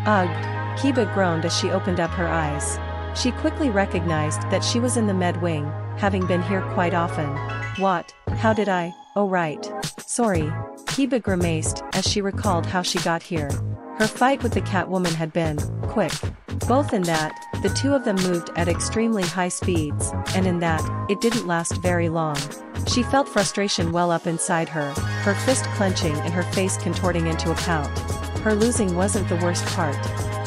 Ugh! Kiba groaned as she opened up her eyes. She quickly recognized that she was in the med wing, having been here quite often. What? How did I? Oh right. Sorry. Kiba grimaced as she recalled how she got here. Her fight with the Catwoman had been quick. Both in that, the two of them moved at extremely high speeds, and in that, it didn't last very long. She felt frustration well up inside her fist clenching and her face contorting into a pout. Her losing wasn't the worst part.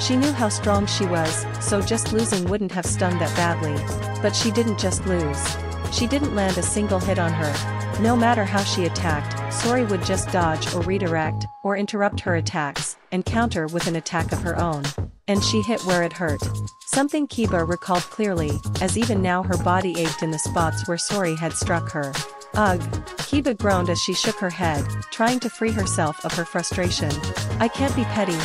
She knew how strong she was, so just losing wouldn't have stung that badly. But she didn't just lose. She didn't land a single hit on her. No matter how she attacked, Sori would just dodge or redirect, or interrupt her attacks, and counter with an attack of her own. And she hit where it hurt. Something Kiba recalled clearly, as even now her body ached in the spots where Sori had struck her. Ugh! Kiba groaned as she shook her head, trying to free herself of her frustration. I can't be petty.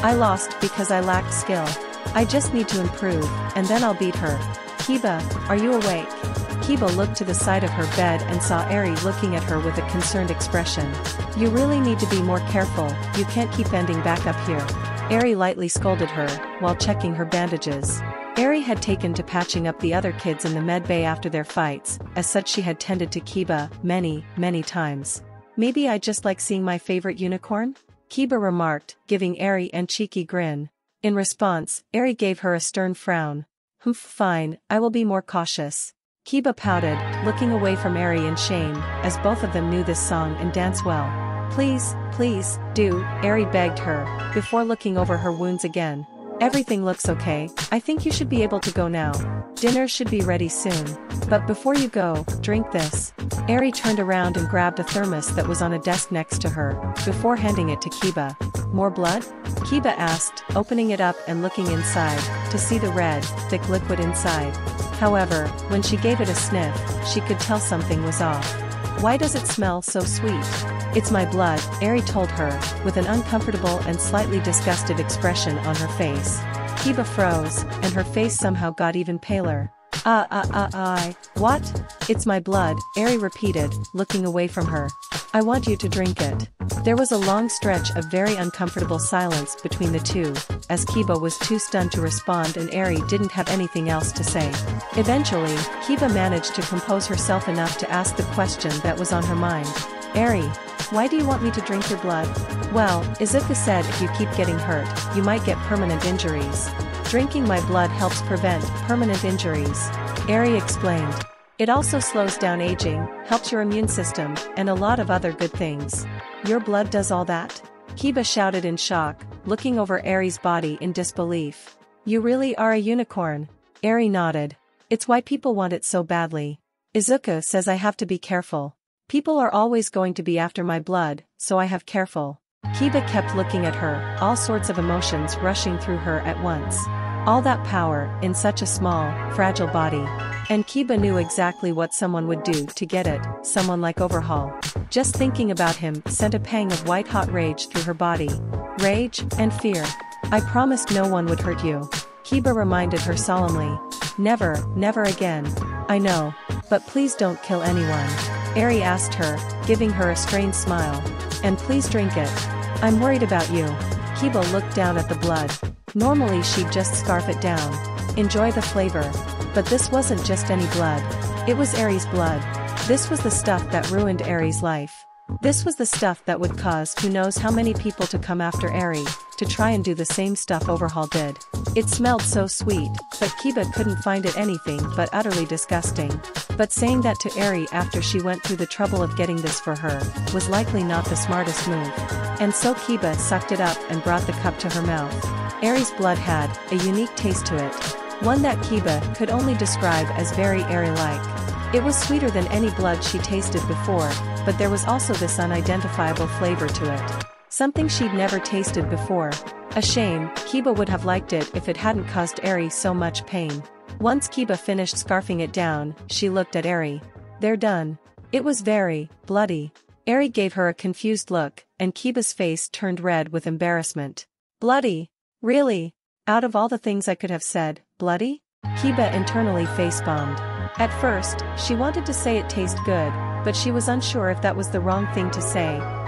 I lost because I lacked skill. I just need to improve, and then I'll beat her. Kiba, are you awake? Kiba looked to the side of her bed and saw Eri looking at her with a concerned expression. You really need to be more careful, you can't keep ending back up here. Eri lightly scolded her, while checking her bandages. Eri had taken to patching up the other kids in the med bay after their fights, as such she had tended to Kiba many times. Maybe I just like seeing my favorite unicorn? Kiba remarked, giving Eri a cheeky grin. In response, Eri gave her a stern frown. Fine, I will be more cautious. Kiba pouted, looking away from Eri in shame, as both of them knew this song and dance well. Please, do, Eri begged her, before looking over her wounds again. Everything looks okay, I think you should be able to go now. Dinner should be ready soon. But before you go, drink this. Eri turned around and grabbed a thermos that was on a desk next to her, before handing it to Kiba. More blood? Kiba asked, opening it up and looking inside, to see the red, thick liquid inside. However, when she gave it a sniff, she could tell something was off. Why does it smell so sweet? It's my blood, Eri told her, with an uncomfortable and slightly disgusted expression on her face. Kiba froze, and her face somehow got even paler. What? It's my blood, Eri repeated, looking away from her. I want you to drink it. There was a long stretch of very uncomfortable silence between the two, as Kiba was too stunned to respond and Eri didn't have anything else to say. Eventually, Kiba managed to compose herself enough to ask the question that was on her mind. Eri, why do you want me to drink your blood? Well, Izuku said if you keep getting hurt, you might get permanent injuries. Drinking my blood helps prevent permanent injuries. Eri explained. It also slows down aging, helps your immune system, and a lot of other good things. Your blood does all that? Kiba shouted in shock, looking over Eri's body in disbelief. You really are a unicorn? Eri nodded. It's why people want it so badly. Izuku says I have to be careful. People are always going to be after my blood, so I have careful. Kiba kept looking at her, all sorts of emotions rushing through her at once. All that power, in such a small, fragile body. And Kiba knew exactly what someone would do to get it, someone like Overhaul. Just thinking about him sent a pang of white-hot rage through her body. Rage, and fear. I promised no one would hurt you. Kiba reminded her solemnly. Never again. I know. But please don't kill anyone. Eri asked her, giving her a strained smile. And please drink it. I'm worried about you. Kiba looked down at the blood. Normally she'd just scarf it down. Enjoy the flavor. But this wasn't just any blood. It was Eri's blood. This was the stuff that ruined Eri's life. This was the stuff that would cause who knows how many people to come after Eri, to try and do the same stuff Overhaul did. It smelled so sweet, but Kiba couldn't find it anything but utterly disgusting. But saying that to Eri after she went through the trouble of getting this for her, was likely not the smartest move. And so Kiba sucked it up and brought the cup to her mouth. Eri's blood had a unique taste to it. One that Kiba could only describe as very Eri-like. It was sweeter than any blood she tasted before, but there was also this unidentifiable flavor to it. Something she'd never tasted before. A shame, Kiba would have liked it if it hadn't caused Eri so much pain. Once Kiba finished scarfing it down, she looked at Eri. They're done. It was very bloody. Eri gave her a confused look, and Kiba's face turned red with embarrassment. Bloody? Really? Out of all the things I could have said, bloody? Kiba internally face-bombed. At first, she wanted to say it tastes good, but she was unsure if that was the wrong thing to say.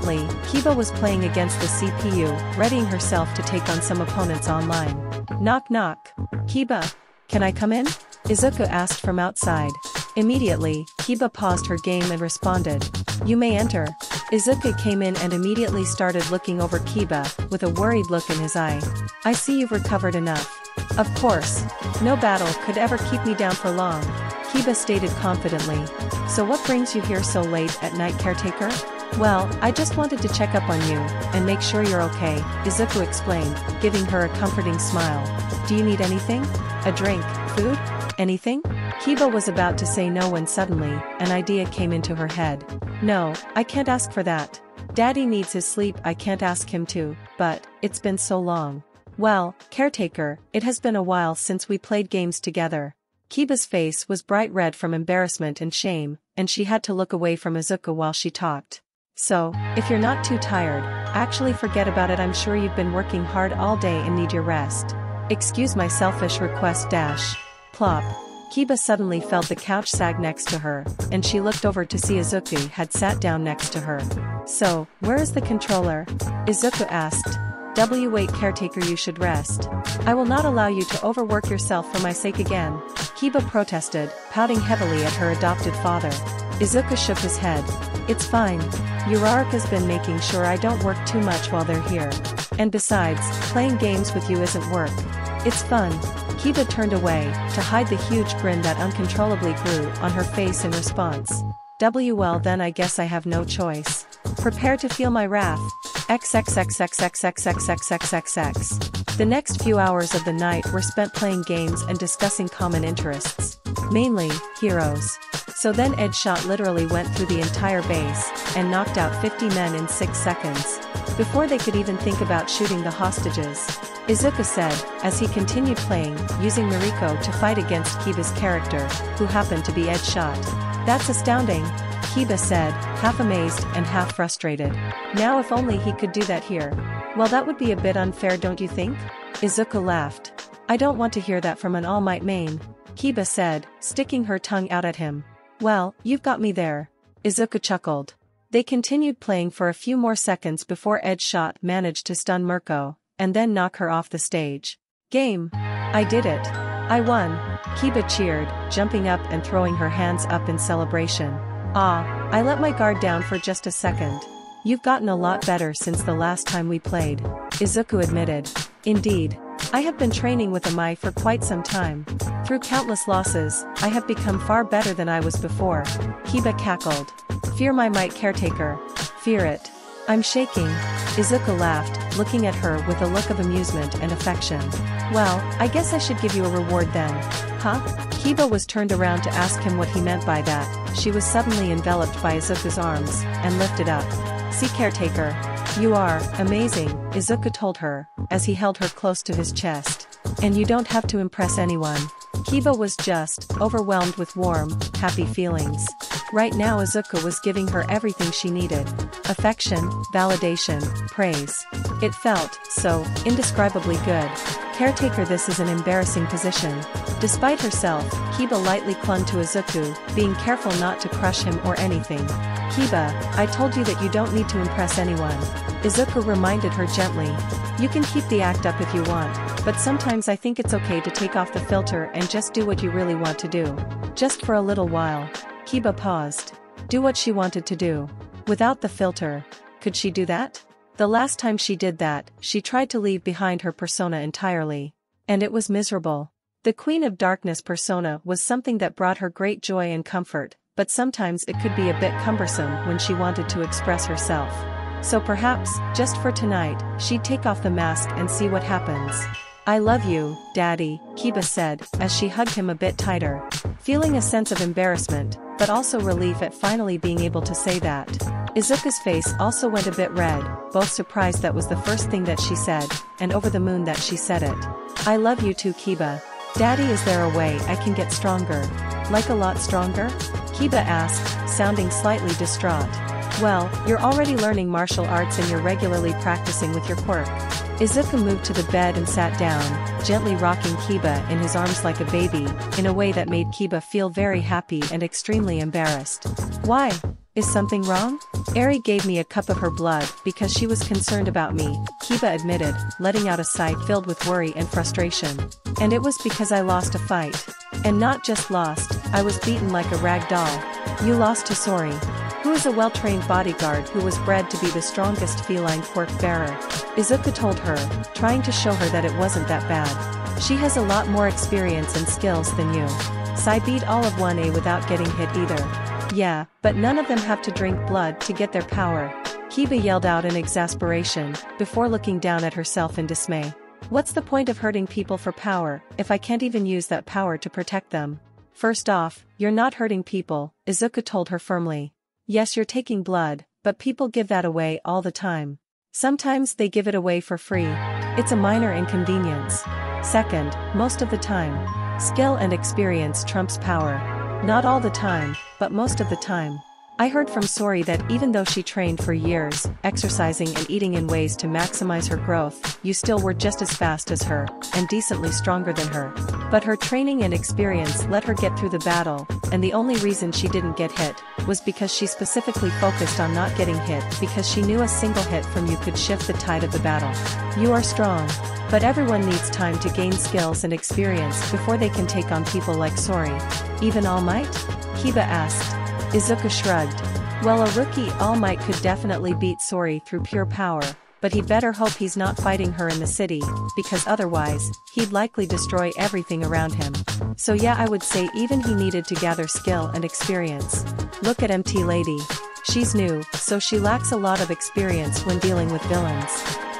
Currently, Kiba was playing against the CPU, readying herself to take on some opponents online. Knock knock. Kiba, can I come in? Izuku asked from outside. Immediately, Kiba paused her game and responded. You may enter. Izuku came in and immediately started looking over Kiba, with a worried look in his eye. I see you've recovered enough. Of course. No battle could ever keep me down for long, Kiba stated confidently. So what brings you here so late at night, caretaker? Well, I just wanted to check up on you, and make sure you're okay, Izuku explained, giving her a comforting smile. Do you need anything? A drink, food? Anything? Kiba was about to say no when suddenly, an idea came into her head. No, I can't ask for that. Daddy needs his sleep, I can't ask him to, but, it's been so long. Well, caretaker, it has been a while since we played games together. Kiba's face was bright red from embarrassment and shame, and she had to look away from Izuku while she talked. So, if you're not too tired, actually forget about it, I'm sure you've been working hard all day and need your rest. Excuse my selfish request dash. Plop. Kiba suddenly felt the couch sag next to her, and she looked over to see Izuku had sat down next to her. So, where is the controller? Izuku asked. Wait, caretaker, you should rest. I will not allow you to overwork yourself for my sake again, Kiba protested, pouting heavily at her adopted father. Izuku shook his head. It's fine. Uraraka's been making sure I don't work too much while they're here. And besides, playing games with you isn't work. It's fun. Kiba turned away, to hide the huge grin that uncontrollably grew on her face in response. Well then I guess I have no choice. Prepare to feel my wrath. XXXXXXXXXXXX. The next few hours of the night were spent playing games and discussing common interests. Mainly, heroes. So then Ed Shot literally went through the entire base, and knocked out 50 men in 6 seconds. Before they could even think about shooting the hostages. Izuku said, as he continued playing, using Mariko to fight against Kiba's character, who happened to be Ed Shot. That's astounding, Kiba said, half amazed and half frustrated. Now if only he could do that here. Well, that would be a bit unfair, don't you think? Izuku laughed. I don't want to hear that from an All Might main, Kiba said, sticking her tongue out at him. Well, you've got me there. Izuku chuckled. They continued playing for a few more seconds before Ed Shot managed to stun Mirko, and then knock her off the stage. Game. I did it. I won. Kiba cheered, jumping up and throwing her hands up in celebration. I let my guard down for just a second. You've gotten a lot better since the last time we played, Izuku admitted. Indeed. I have been training with Amai for quite some time. Through countless losses, I have become far better than I was before, Kiba cackled. Fear my might, caretaker. Fear it. I'm shaking. Izuku laughed, looking at her with a look of amusement and affection. Well, I guess I should give you a reward then. Huh? Kiba was turned around to ask him what he meant by that. She was suddenly enveloped by Izuku's arms, and lifted up. See, caretaker. You are amazing, Izuku told her, as he held her close to his chest. And you don't have to impress anyone. Kiba was just overwhelmed with warm, happy feelings. Right now Izuku was giving her everything she needed. Affection, validation, praise. It felt so indescribably good. Caretaker, this is an embarrassing position. Despite herself, Kiba lightly clung to Izuku, being careful not to crush him or anything. Kiba, I told you that you don't need to impress anyone. Izuku reminded her gently. You can keep the act up if you want, but sometimes I think it's okay to take off the filter and just do what you really want to do. Just for a little while. Kiba paused. Do what she wanted to do. Without the filter. Could she do that? The last time she did that, she tried to leave behind her persona entirely. And it was miserable. The Queen of Darkness persona was something that brought her great joy and comfort, but sometimes it could be a bit cumbersome when she wanted to express herself. So perhaps, just for tonight, she'd take off the mask and see what happens. I love you, Daddy, Kiba said, as she hugged him a bit tighter. Feeling a sense of embarrassment, but also relief at finally being able to say that. Izuku's face also went a bit red, both surprised that was the first thing that she said, and over the moon that she said it. I love you too, Kiba. Daddy, is there a way I can get stronger? Like a lot stronger? Kiba asked, sounding slightly distraught. Well, you're already learning martial arts and you're regularly practicing with your quirk. Izuku moved to the bed and sat down, gently rocking Kiba in his arms like a baby, in a way that made Kiba feel very happy and extremely embarrassed. Why? Is something wrong? Eri gave me a cup of her blood because she was concerned about me, Kiba admitted, letting out a sigh filled with worry and frustration. And it was because I lost a fight. And not just lost, I was beaten like a rag doll. You lost to Sori, who is a well-trained bodyguard who was bred to be the strongest feline quirk bearer. Izuku told her, trying to show her that it wasn't that bad. She has a lot more experience and skills than you. Sai beat all of 1A without getting hit either. Yeah, but none of them have to drink blood to get their power. Kiba yelled out in exasperation, before looking down at herself in dismay. What's the point of hurting people for power, if I can't even use that power to protect them? First off, you're not hurting people, Izuku told her firmly. Yes, you're taking blood, but people give that away all the time. Sometimes they give it away for free. It's a minor inconvenience. Second, most of the time, skill and experience trumps power. Not all the time, but most of the time. I heard from Sori that even though she trained for years, exercising and eating in ways to maximize her growth, you still were just as fast as her, and decently stronger than her. But her training and experience let her get through the battle, and the only reason she didn't get hit was because she specifically focused on not getting hit because she knew a single hit from you could shift the tide of the battle. You are strong. But everyone needs time to gain skills and experience before they can take on people like Sori. Even All Might? Kiba asked. Izuku shrugged. Well, a rookie All Might could definitely beat Sori through pure power, but he'd better hope he's not fighting her in the city, because otherwise, he'd likely destroy everything around him. So yeah, I would say even he needed to gather skill and experience. Look at MT Lady. She's new, so she lacks a lot of experience when dealing with villains.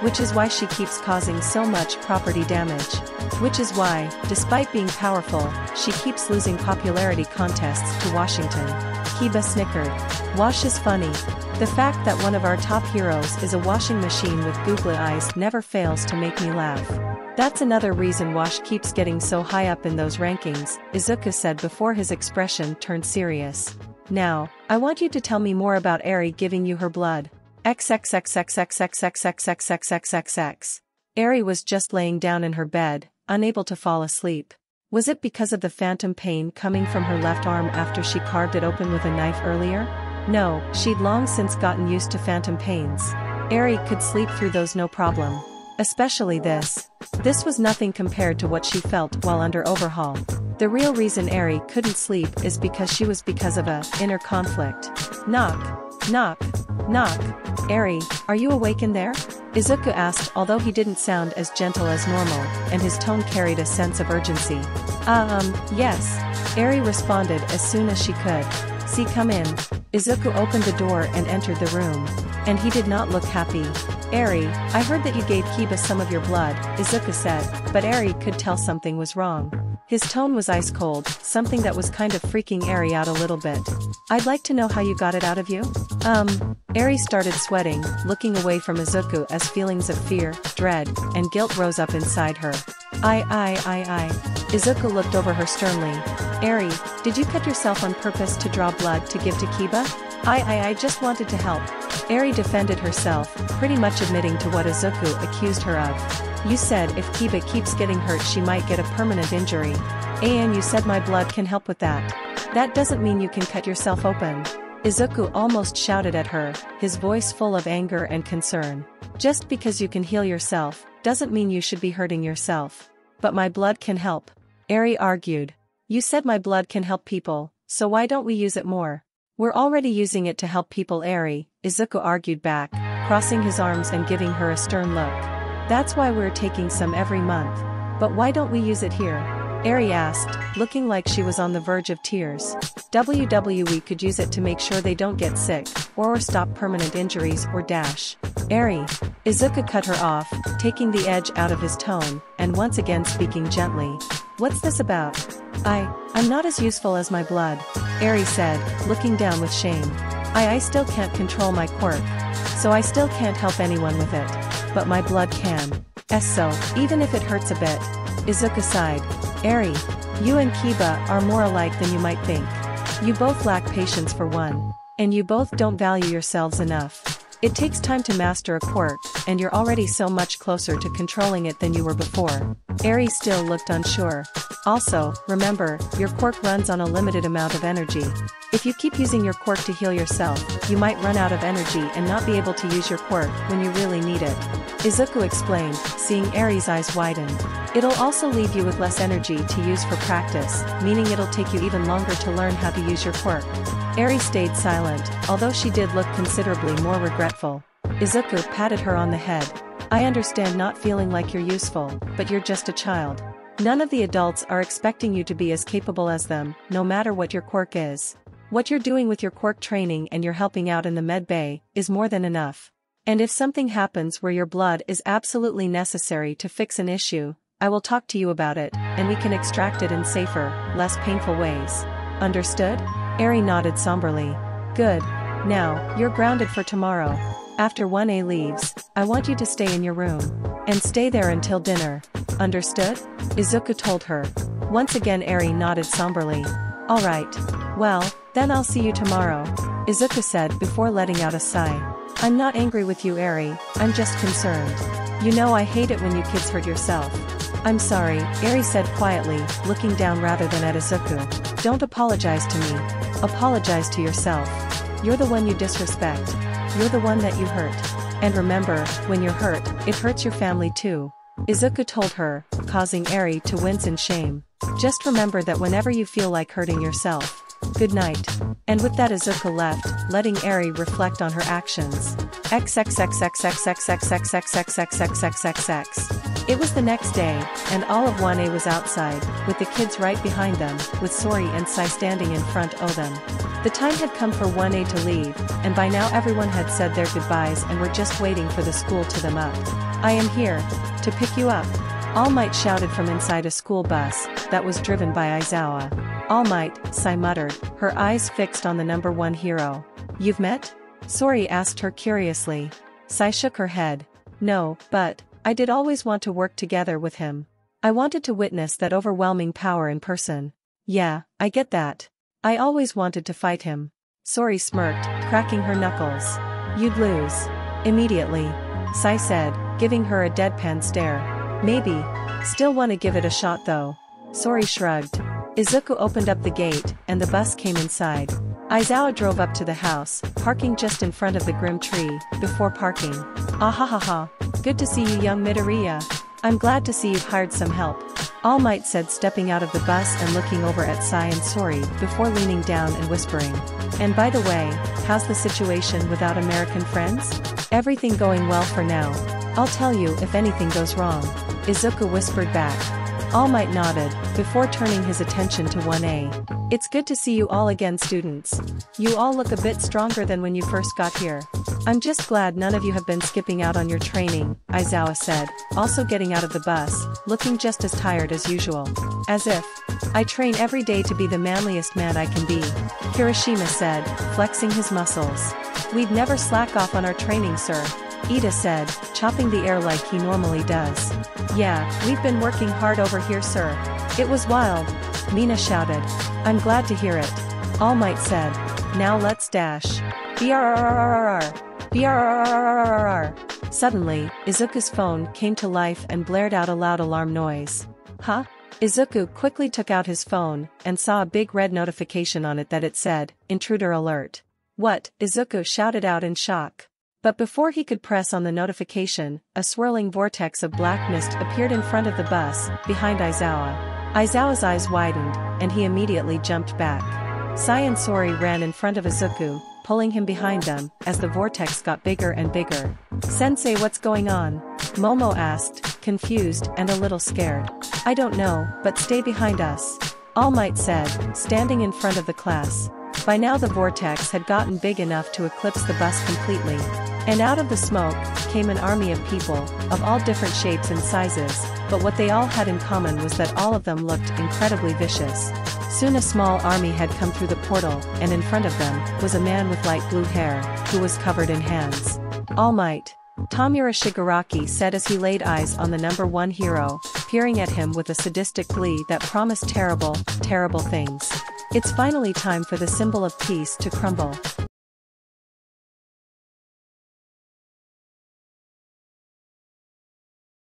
Which is why she keeps causing so much property damage. Which is why, despite being powerful, she keeps losing popularity contests to Washington. Kiba snickered. Wash is funny. The fact that one of our top heroes is a washing machine with googly eyes never fails to make me laugh. That's another reason Wash keeps getting so high up in those rankings, Izuku said before his expression turned serious. Now, I want you to tell me more about Eri giving you her blood. XXXXXXXXXXXXXX. Eri was just laying down in her bed, unable to fall asleep. Was it because of the phantom pain coming from her left arm after she carved it open with a knife earlier? No, she'd long since gotten used to phantom pains. Eri could sleep through those no problem. Especially this. This was nothing compared to what she felt while under overhaul. The real reason Eri couldn't sleep is because of a inner conflict. Knock. Knock. Knock. Eri, are you awake in there? Izuku asked, although he didn't sound as gentle as normal, and his tone carried a sense of urgency. Yes. Eri responded as soon as she could. See, come in. Izuku opened the door and entered the room. And he did not look happy. Eri, I heard that you gave Kiba some of your blood, Izuku said, but Eri could tell something was wrong. His tone was ice cold, something that was kind of freaking Eri out a little bit. I'd like to know how you got it out of you? Eri started sweating, looking away from Izuku as feelings of fear, dread, and guilt rose up inside her. Izuku looked over her sternly. Eri, did you cut yourself on purpose to draw blood to give to Kiba? I just wanted to help. Eri defended herself, pretty much admitting to what Izuku accused her of. You said if Kiba keeps getting hurt she might get a permanent injury. And you said my blood can help with that. That doesn't mean you can cut yourself open. Izuku almost shouted at her, his voice full of anger and concern. Just because you can heal yourself, doesn't mean you should be hurting yourself. But my blood can help. Eri argued. You said my blood can help people, so why don't we use it more? We're already using it to help people, Eri, Izuku argued back, crossing his arms and giving her a stern look. That's why we're taking some every month. But why don't we use it here? Eri asked, looking like she was on the verge of tears. WWE could use it to make sure they don't get sick, or stop permanent injuries or dash. Eri. Izuku cut her off, taking the edge out of his tone, and once again speaking gently. What's this about? I'm not as useful as my blood, Eri said, looking down with shame. I still can't control my quirk. So I still can't help anyone with it. But my blood can. So, even if it hurts a bit. Izuku sighed. Eri, you and Kiba are more alike than you might think. You both lack patience for one. And you both don't value yourselves enough. It takes time to master a quirk, and you're already so much closer to controlling it than you were before. Eri still looked unsure. Also, remember, your quirk runs on a limited amount of energy. If you keep using your quirk to heal yourself, you might run out of energy and not be able to use your quirk when you really need it. Izuku explained, seeing Eri's eyes widen. It'll also leave you with less energy to use for practice, meaning it'll take you even longer to learn how to use your quirk. Eri stayed silent, although she did look considerably more regretful. Izuku patted her on the head. I understand not feeling like you're useful, but you're just a child. None of the adults are expecting you to be as capable as them, no matter what your quirk is. What you're doing with your quirk training and your helping out in the med bay is more than enough. And if something happens where your blood is absolutely necessary to fix an issue, I will talk to you about it, and we can extract it in safer, less painful ways. Understood? Eri nodded somberly. Good. Now, you're grounded for tomorrow. After 1A leaves, I want you to stay in your room. And stay there until dinner. Understood? Izuku told her. Once again Eri nodded somberly. Alright. Well, then I'll see you tomorrow. Izuku said before letting out a sigh. I'm not angry with you, Eri, I'm just concerned. You know I hate it when you kids hurt yourself. I'm sorry, Eri said quietly, looking down rather than at Izuku. Don't apologize to me. Apologize to yourself. You're the one you disrespect. You're the one that you hurt. And remember, when you're hurt, it hurts your family too. Izuku told her, causing Eri to wince in shame. Just remember that whenever you feel like hurting yourself. Good night. And with that Izuku left, letting Eri reflect on her actions. XXXXXXXXXXXXXXXXXX. It was the next day, and all of 1A was outside, with the kids right behind them, with Sori and Sai standing in front of them. The time had come for 1A to leave, and by now everyone had said their goodbyes and were just waiting for the school to them up. I am here. To pick you up. All Might shouted from inside a school bus, that was driven by Aizawa. All Might, Sai muttered, her eyes fixed on the number 1 hero. You've met? Sori asked her curiously. Sai shook her head. No, but, I did always want to work together with him. I wanted to witness that overwhelming power in person. Yeah, I get that. I always wanted to fight him. Sori smirked, cracking her knuckles. You'd lose. Immediately. Sai said, giving her a deadpan stare. Maybe. Still wanna give it a shot though. Sori shrugged. Izuku opened up the gate, and the bus came inside. Aizawa drove up to the house, parking just in front of the grim tree, before parking. Ahahaha. Good to see you, young Midoriya. I'm glad to see you've hired some help. All Might said, stepping out of the bus and looking over at Sai and Sori before leaning down and whispering. And by the way, how's the situation without American friends? Everything going well for now. I'll tell you if anything goes wrong. Izuku whispered back. All Might nodded, before turning his attention to 1A. It's good to see you all again, students. You all look a bit stronger than when you first got here. I'm just glad none of you have been skipping out on your training, Aizawa said, also getting out of the bus, looking just as tired as usual. As if. I train every day to be the manliest man I can be, Kirishima said, flexing his muscles. We'd never slack off on our training, sir. Ida said, chopping the air like he normally does. Yeah, we've been working hard over here, sir. It was wild. Mina shouted. I'm glad to hear it. All Might said. Now let's dash. BRRRRRR. BRRRRRR. Suddenly, Izuku's phone came to life and blared out a loud alarm noise. Huh? Izuku quickly took out his phone and saw a big red notification on it that it said, Intruder Alert. What? Izuku shouted out in shock. But before he could press on the notification, a swirling vortex of black mist appeared in front of the bus, behind Aizawa. Aizawa's eyes widened, and he immediately jumped back. Sai and Sori ran in front of Izuku, pulling him behind them, as the vortex got bigger and bigger. Sensei, what's going on? Momo asked, confused and a little scared. I don't know, but stay behind us. All Might said, standing in front of the class. By now the vortex had gotten big enough to eclipse the bus completely. And out of the smoke, came an army of people, of all different shapes and sizes, but what they all had in common was that all of them looked incredibly vicious. Soon a small army had come through the portal, and in front of them was a man with light blue hair, who was covered in hands. All Might. Tomura Shigaraki said as he laid eyes on the number one hero, peering at him with a sadistic glee that promised terrible, terrible things. It's finally time for the symbol of peace to crumble.